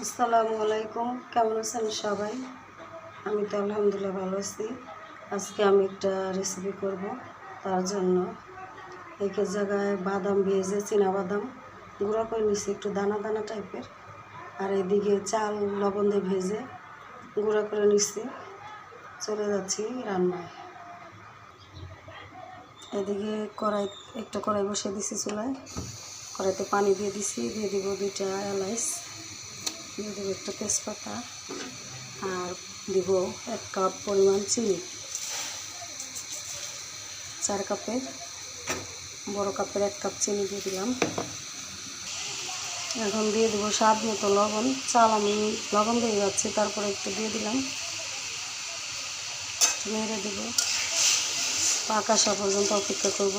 আসসালামু আলাইকুম, কেমন আছেন সবাই? আমি তো আলহামদুলিল্লাহ ভালো আছি। আজকে আমি একটা রেসিপি করব। তার জন্য এক জায়গায় বাদাম ভেজে বাদাম গুঁড়া করে নিচ্ছি, একটু দানা দানা টাইপের। আর এদিকে চাল লবণ দিয়ে ভেজে গুঁড়া করে নিচ্ছি। চলে যাচ্ছি রান্নায়। এদিকে একটা কড়াই বসিয়ে দিছি চুলায়। কড়াইতে পানি দিয়ে দিছি, দিয়ে দিব 2টা এলাচ, দিয়ে দেবো একটা তেজপাতা, আর দিব 1 কাপ পরিমাণ চিনি। 4 কাপের বড় কাপের 1 কাপ চিনি দিয়ে দিলাম। এখন দিয়ে দেবো স্বাদ মতো লবণ। চাল আমি লবণ দিয়ে যাচ্ছি, তারপরে একটু দিয়ে দিলাম, নেড়ে দেবো, পাক আসা পর্যন্ত অপেক্ষা করব।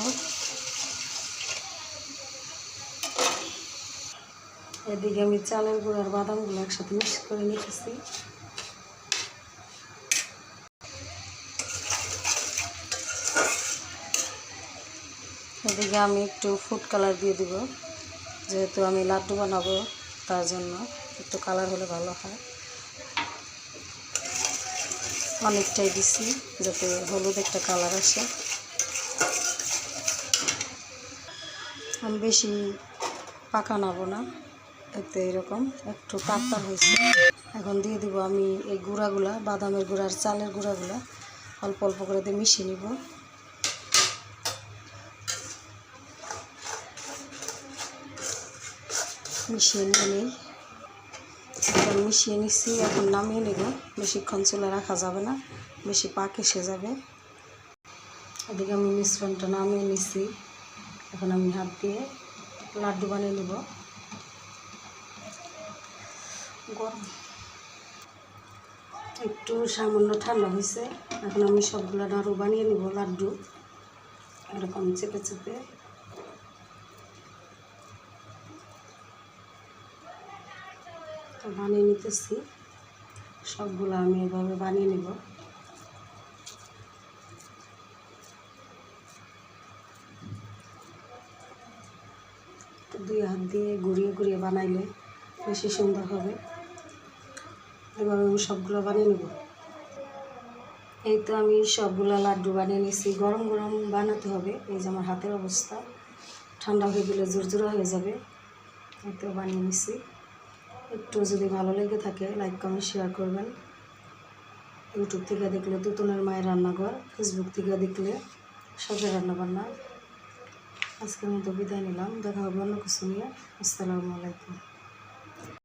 এদিকে আমি চালের গুঁড়ার বাদামগুলো একসাথে মিক্স করে নিতেছি। এদিকে আমি একটু ফুড কালার দিয়ে দিব, যেহেতু আমি লাড্ডু বানাবো তার জন্য একটু কালার হলে ভালো হয়। অনেকটাই দিছি যাতে হলুদ একটা কালার আসে। আমি বেশি পাকা নাবো না, এতে এরকম একটু তারতার হয়েছে। এখন দিয়ে দিব আমি এই গুঁড়াগুলা, বাদামের গুঁড়া আর চালের গুঁড়াগুলা অল্প অল্প করে দিয়ে মিশিয়ে নিব। মিশিয়ে নিয়ে মিশিয়ে নিচ্ছি। এখন নামিয়ে নেব। বেশিক্ষণ চুলে রাখা যাবে না, বেশি পাক এসে যাবে। এদিকে আমি মিশ্রণটা নামিয়ে নিচ্ছি। এখন আমি হাত দিয়ে লাড্ডু বানিয়ে নেব। গরম একটু সামান্য ঠান্ডা হয়েছে। এখন আমি সবগুলো নাড়ু বানিয়ে নেব লাড্ডু, এরকম চেপে চেপে। তো বানিয়ে নিতেছি সবগুলো, আমি এভাবে বানিয়ে নেব। তো 2 হাত দিয়ে ঘুরিয়ে ঘুরিয়ে বানাইলে বেশি সুন্দর হবে। এভাবে আমি সবগুলো বানিয়ে নেব। এই তো আমি সবগুলো লাড্ডু বানিয়ে নিয়েছি। গরম গরম বানাতে হবে। এই যে আমার হাতের অবস্থা, ঠান্ডা হয়ে গেলে জোরজোড়া হয়ে যাবে। এই তো বানিয়ে নিয়েছি। একটু যদি ভালো লেগে থাকে লাইক কমেন্ট শেয়ার করবেন। ইউটিউব থেকে দেখলে তুতুনের মায়ের রান্নাঘর, ফেসবুক থেকে দেখলে শখের রান্নাবান্না। আজকের মতো বিদায় নিলাম, দেখা হবে অন্য কিছু নিয়ে। আসসালামু আলাইকুম।